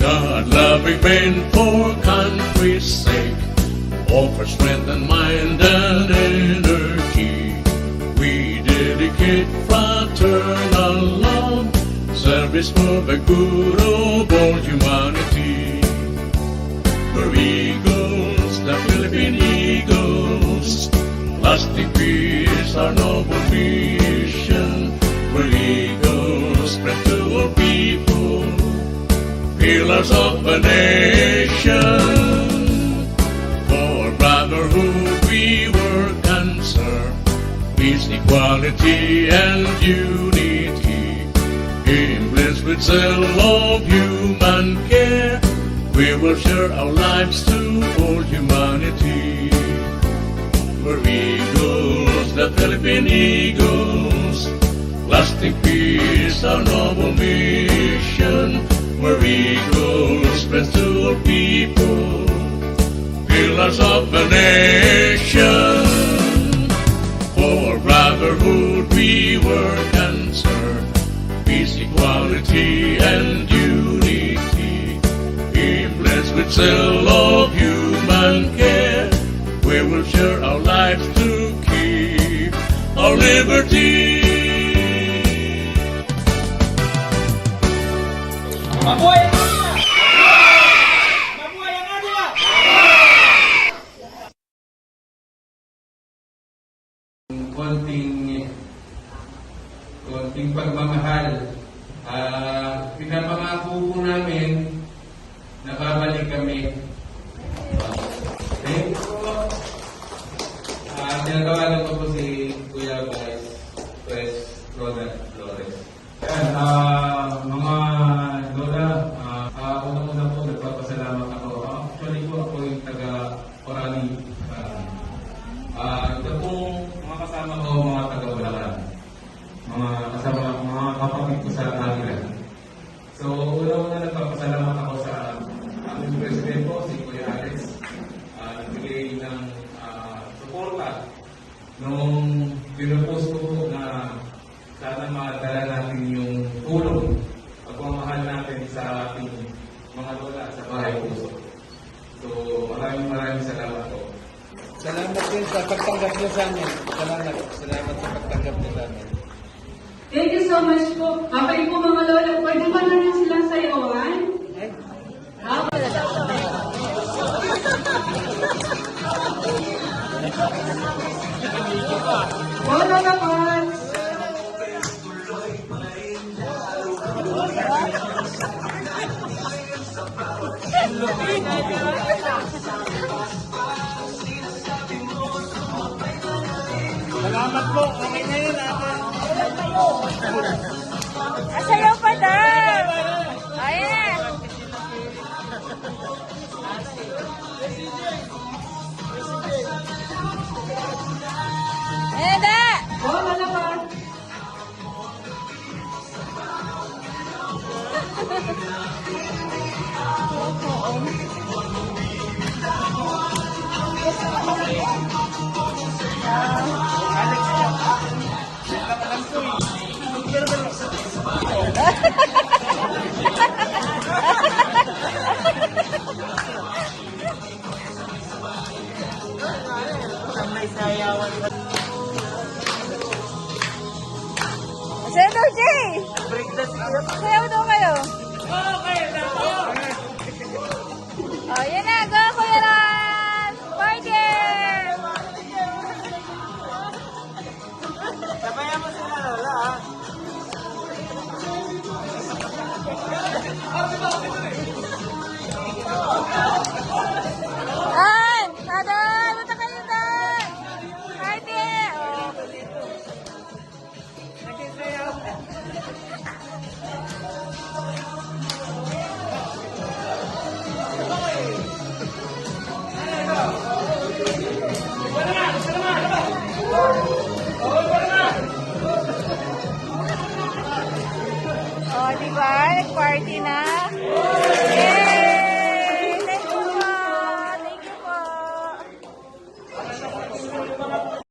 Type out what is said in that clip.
God-loving men for country's sake, offer strength and mind and energy. We dedicate fraternal love, service for the good of all humanity. We're eagles, the Philippine Eagles, lasting peace, our noble mission. We're eagles, spread to all people, pillars of a nation. For brotherhood we work and serve, peace, equality, and unity. Blessed with zeal of human care, we will share our lives to all humanity. We're eagles, the Philippine Eagles, lasting peace, our noble mission. We're eagles, spread to all people, pillars of the nation. For brotherhood we work and serve, peace, equality, and unity. Blessed with zeal of human care, we will share our lives to keep our liberty. Mabuhay ang Agila! Mabuhay ang Agila! Konting pagmamahal. Pinapangako po namin na babalik kami. Thank you po. Tinatawagan ko po si Kuya Vice Pres Ronald Flores. Yan, mga Lola, una-una po nagpapasalamat ako. Actually po ako yung taga-Orani. Ito pong mga kasama ko, mga taga-Bulacan. Mga kapatid ko sa Agila. So, una-una nagpapasalamat ako sa aming president po, si Kuya Alex. Nagbigay ng suporta nung pinupost ko po na sana madala natin yung tulong, pagmamahal natin sa ating mga lola sa bahay puso. So, maraming salamat po. Salamat din sa pagtanggap niyo sa amin. Salamat sa pagtanggap niyo sa amin. Thank you so much po. Okay po mga lola, pwede ba na rin silang sayawan? Lola naman! Salamat po. Okay na yun natin. Asayaw pa daw! Ayan! Ayan na! Lola naman! Alex, lang po eh.